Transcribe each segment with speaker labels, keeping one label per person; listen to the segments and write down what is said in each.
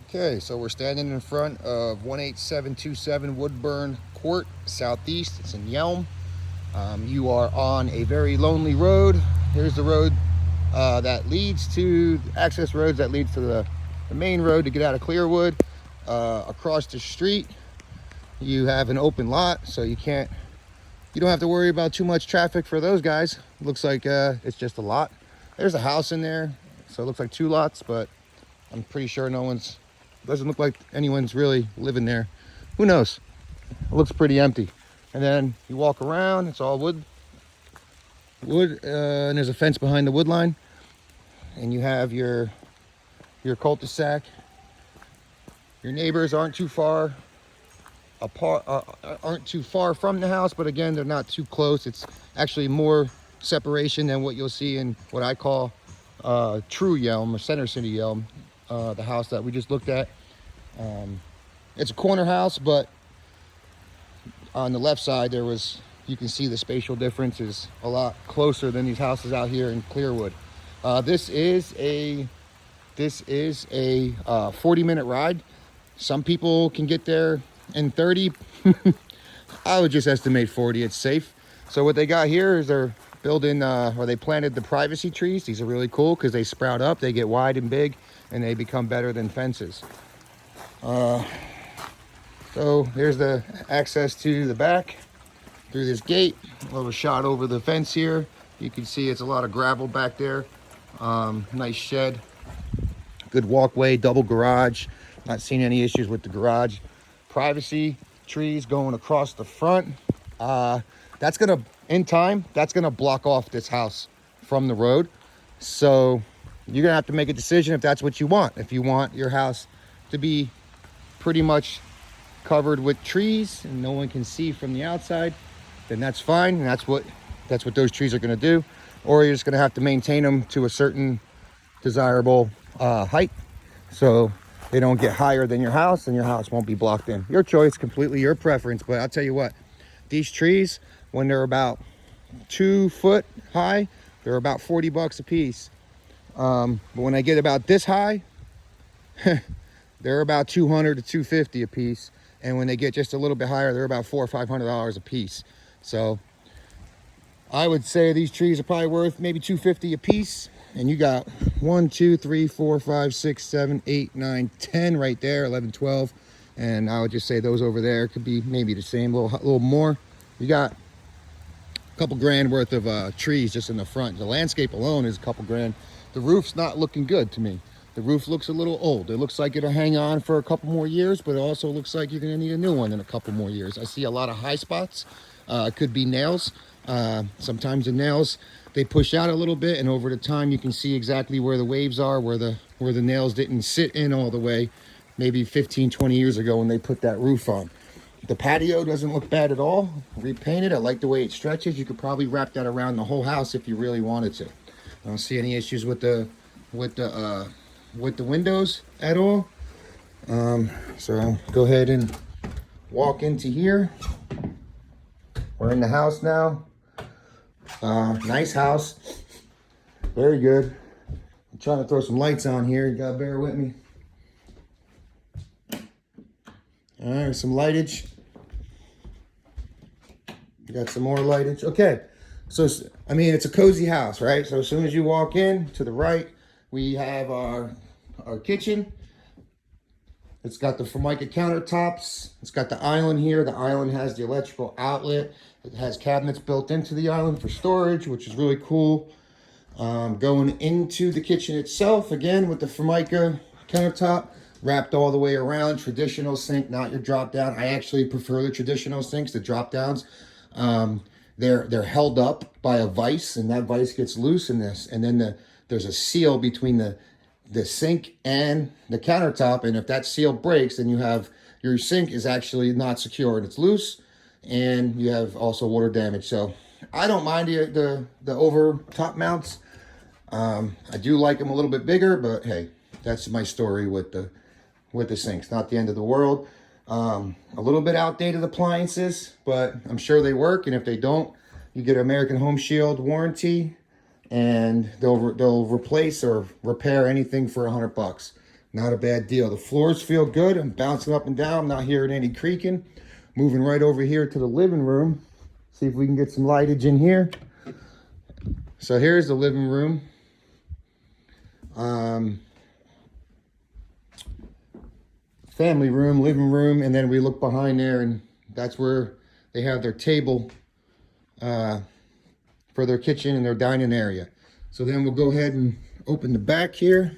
Speaker 1: Okay, so we're standing in front of 18727 Woodburn Court, Southeast. It's in Yelm. You are on a very lonely road. Here's the road that leads to access roads that leads to the main road to get out of Clearwood. Across the street, you have an open lot, so you don't have to worry about too much traffic for those guys. Looks like it's just a lot. There's a house in there, so it looks like two lots, but I'm pretty sure doesn't look like anyone's really living there. Who knows? It looks pretty empty. And then you walk around, it's all wood, and there's a fence behind the wood line. And you have your cul-de-sac. Your neighbors aren't too far apart, aren't too far from the house, but again, they're not too close. It's actually more separation than what you'll see in what I call true Yelm, or Center City Yelm, the house that we just looked at. It's a corner house, but on the left side you can see the spatial difference is a lot closer than these houses out here in Clearwood. This is a 40-minute ride. Some people can get there in 30. I would just estimate 40. It's safe. So what they got here is they're building, or they planted the privacy trees. These are really cool because they sprout up, they get wide and big, and they become better than fences. So there's the access to the back through this gate. A little shot over the fence here. You can see it's a lot of gravel back there. Nice shed, good walkway, double garage. Not seeing any issues with the garage. Privacy trees going across the front. That's gonna, in time, that's gonna block off this house from the road. So you're gonna have to make a decision if that's what you want. If you want your house to be pretty much covered with trees and no one can see from the outside, then that's fine. And that's what those trees are gonna do. Or you're just gonna have to maintain them to a certain desirable height, so they don't get higher than your house and your house won't be blocked in. Your choice, completely your preference. But I'll tell you what, these trees, when they're about 2 foot high, they're about $40 a piece. But when I get about this high, they're about $200 to $250 a piece. And when they get just a little bit higher, they're about $400 or $500 a piece. So I would say these trees are probably worth maybe $250 a piece. And you got 1, 2, 3, 4, 5, 6, 7, 8, 9, 10 right there, 11, 12. And I would just say those over there could be maybe the same, a little more. You got a couple grand worth of trees just in the front. The landscape alone is a couple grand. The roof's not looking good to me. The roof looks a little old. It looks like it'll hang on for a couple more years, but it also looks like you're gonna need a new one in a couple more years. I see a lot of high spots. It could be nails. Sometimes the nails, they push out a little bit, and over the time you can see exactly where the waves are, where the nails didn't sit in all the way, maybe 15, 20 years ago when they put that roof on. The patio doesn't look bad at all. Repainted. I like the way it stretches. You could probably wrap that around the whole house if you really wanted to. I don't see any issues with the windows at all. So go ahead and walk into here. We're in the house now. Nice house. Very good. I'm trying to throw some lights on here. You gotta bear with me. All right, some lightage. You got some more lightage. Okay. So, I mean, it's a cozy house, right? So as soon as you walk in, to the right, we have our kitchen. It's got the Formica countertops. It's got the island here. The island has the electrical outlet. It has cabinets built into the island for storage, which is really cool. Going into the kitchen itself, again, with the Formica countertop, wrapped all the way around. Traditional sink, not your drop down. I actually prefer the traditional sinks, the drop downs. They're held up by a vise, and that vise gets loose in this. And then there's a seal between the sink and the countertop, and if that seal breaks, then you have your sink is actually not secure and it's loose, and you have also water damage. So I don't mind the over top mounts. I do like them a little bit bigger, but hey, that's my story with the sinks. Not the end of the world. A little bit outdated appliances, but I'm sure they work, and if they don't, you get an American Home Shield warranty, and they'll replace or repair anything for $100. Not a bad deal. The floors feel good. I'm bouncing up and down. I'm not hearing any creaking. Moving right over here to the living room. See if we can get some lightage in here. So here's the living room. Family room, living room, and then we look behind there, and that's where they have their table for their kitchen and their dining area. So then we'll go ahead and open the back here.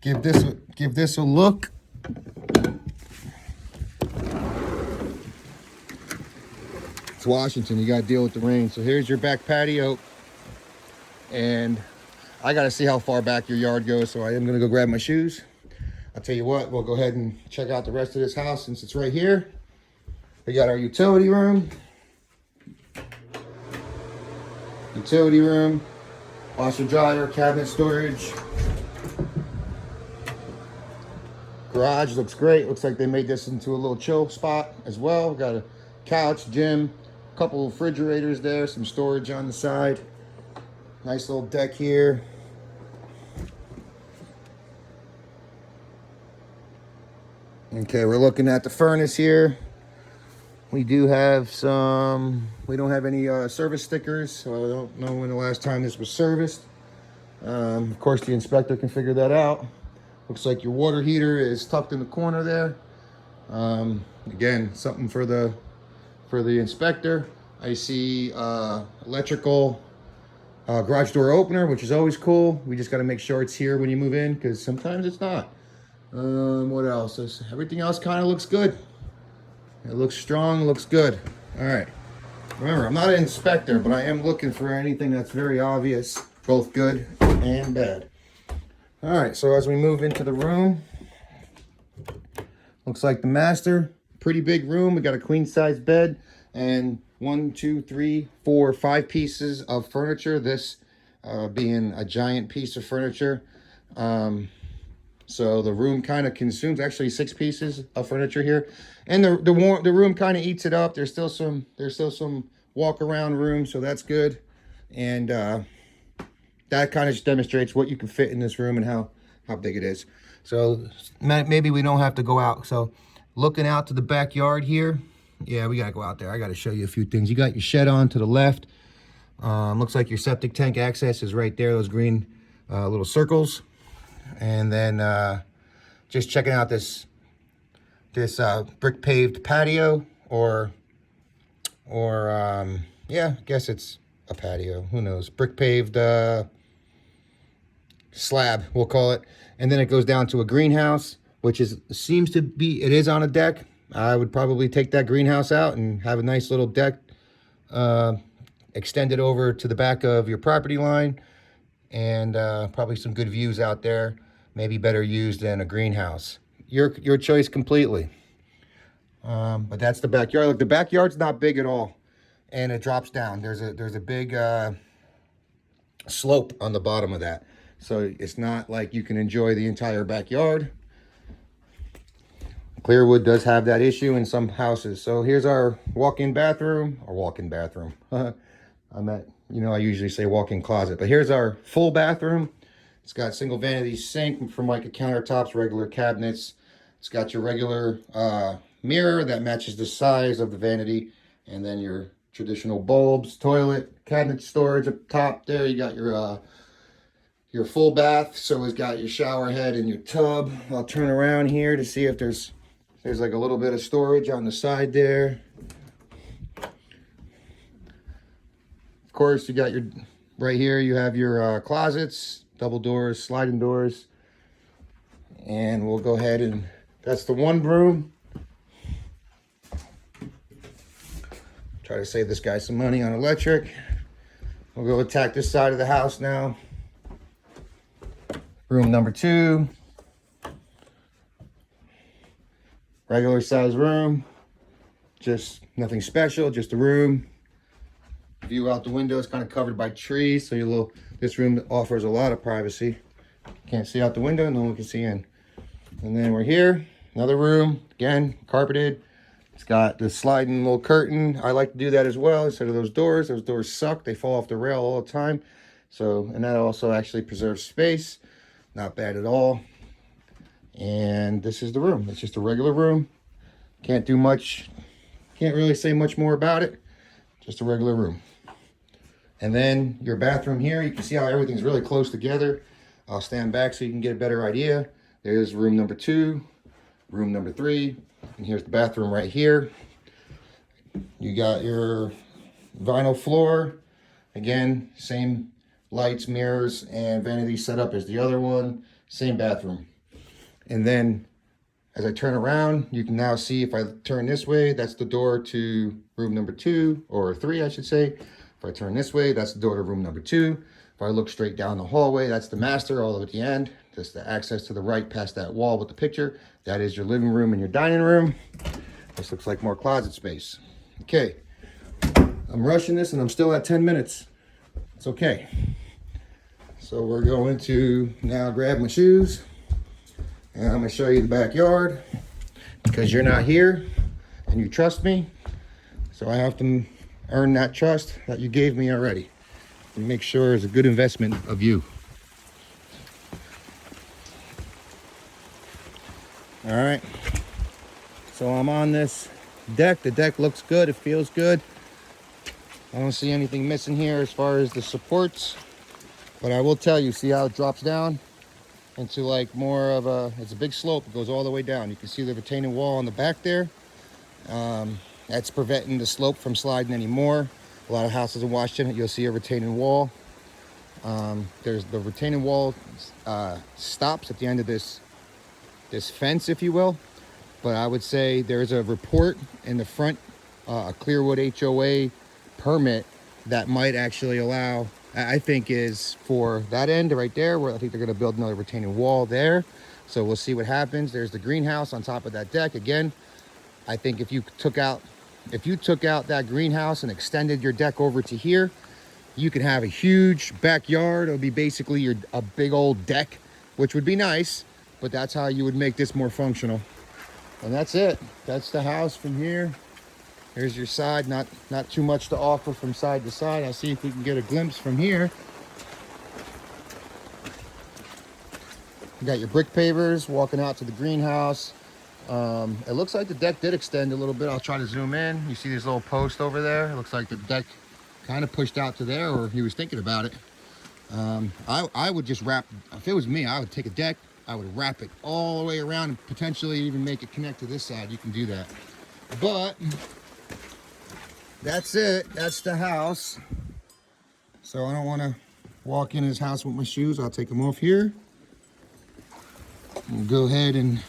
Speaker 1: Give this a look. It's Washington, you gotta deal with the rain. So here's your back patio, and I gotta see how far back your yard goes, so I am gonna go grab my shoes. I'll tell you what, we'll go ahead and check out the rest of this house since it's right here. We got our utility room. Washer dryer, cabinet storage. Garage looks great. Looks like they made this into a little chill spot as well. Got a couch, gym, a couple of refrigerators there, some storage on the side. Nice little deck here. Okay, we're looking at the furnace here. We do have some, we don't have any service stickers, so I don't know when the last time this was serviced. Of course, the inspector can figure that out. Looks like your water heater is tucked in the corner there. Again, something for the inspector. I see electrical garage door opener, which is always cool. We just got to make sure it's here when you move in, because sometimes it's not. What else? Everything else kind of looks good. It looks strong, looks good. All right. Remember, I'm not an inspector, but I am looking for anything that's very obvious, both good and bad. All right, so as we move into the room, looks like the master, pretty big room. We got a queen size bed and 1, 2, 3, 4, 5 pieces of furniture. This being a giant piece of furniture. So the room kind of consumes, actually 6 pieces of furniture here. And the room kind of eats it up. There's still some walk around room, so that's good. And that kind of just demonstrates what you can fit in this room and how big it is. So maybe we don't have to go out. So looking out to the backyard here, yeah, we gotta go out there. I gotta show you a few things. You got your shed on to the left. Looks like your septic tank access is right there, those green little circles. And then just checking out this brick paved patio, or yeah, I guess it's a patio, who knows, brick paved slab, we'll call it. And then it goes down to a greenhouse, which seems to be, it is on a deck. I would probably take that greenhouse out and have a nice little deck extended over to the back of your property line, and probably some good views out there, maybe better used than a greenhouse. Your choice completely. But that's the backyard. Look, the backyard's not big at all, and it drops down. There's a big slope on the bottom of that, so it's not like you can enjoy the entire backyard. Clearwood does have that issue in some houses. So here's our walk-in bathroom, or walk-in bathroom. I usually say walk-in closet, but here's our full bathroom. It's got single vanity sink from like countertops, regular cabinets. It's got your regular mirror that matches the size of the vanity, and then your traditional bulbs, toilet, cabinet storage up top there. You got your full bath, so it's got your shower head and your tub. I'll turn around here to see if there's like a little bit of storage on the side there. Of course, you got right here, you have your closets, double doors, sliding doors. And we'll go ahead and, that's the one room. Try to save this guy some money on electric. We'll go attack this side of the house now. Room number 2. Regular size room. Just nothing special, just a room. View out the window is kind of covered by trees, so this room offers a lot of privacy. Can't see out the window, no one can see in. And then we're here, another room, again, carpeted. It's got the sliding little curtain. I like to do that as well instead of those doors. Those doors suck, they fall off the rail all the time. So, and that also actually preserves space. Not bad at all. And this is the room. It's just a regular room. Can't do much, can't really say much more about it. Just a regular room. And then your bathroom here, you can see how everything's really close together. I'll stand back so you can get a better idea. There's room number 2, room number 3, and here's the bathroom right here. You got your vinyl floor. Again, same lights, mirrors, and vanity setup as the other one. Same bathroom. And then as I turn around, you can now see if I turn this way, that's the door to room number 2, or 3, I should say. If I turn this way, that's the door to room number 2. If I look straight down the hallway, that's the master all the way at the end. Just the access to the right past that wall with the picture. That is your living room and your dining room. This looks like more closet space. Okay, I'm rushing this and I'm still at 10 minutes. It's okay. So we're going to now grab my shoes and I'm gonna show you the backyard because you're not here and you trust me. So I have to earn that trust that you gave me already and make sure it's a good investment of you. All right, so I'm on this deck. The deck looks good, it feels good. I don't see anything missing here as far as the supports, but I will tell you, see how it drops down into like more of a, it's a big slope, it goes all the way down. You can see the retaining wall on the back there. That's preventing the slope from sliding anymore. A lot of houses in Washington, you'll see a retaining wall. There's the retaining wall stops at the end of this fence, if you will. But I would say there's a report in the front, a Clearwood HOA permit that might actually allow, I think is for that end right there, where I think they're gonna build another retaining wall there. So we'll see what happens. There's the greenhouse on top of that deck. Again, I think if you took out that greenhouse and extended your deck over to here, you could have a huge backyard. It would be basically a big old deck, which would be nice, but that's how you would make this more functional. And that's it. That's the house from here. Here's your side. Not too much to offer from side to side. I'll see if we can get a glimpse from here. You got your brick pavers walking out to the greenhouse. It looks like the deck did extend a little bit. I'll try to zoom in. You see this little post over there? It looks like the deck kind of pushed out to there, or he was thinking about it. I would just wrap, if it was me, I would take a deck, I would wrap it all the way around and potentially even make it connect to this side. You can do that. But that's it. That's the house. So I don't want to walk in his house with my shoes. I'll take them off here. And go ahead and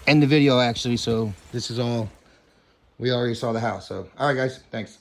Speaker 1: end the video actually. So this is all, we already saw the house. So all right guys, thanks.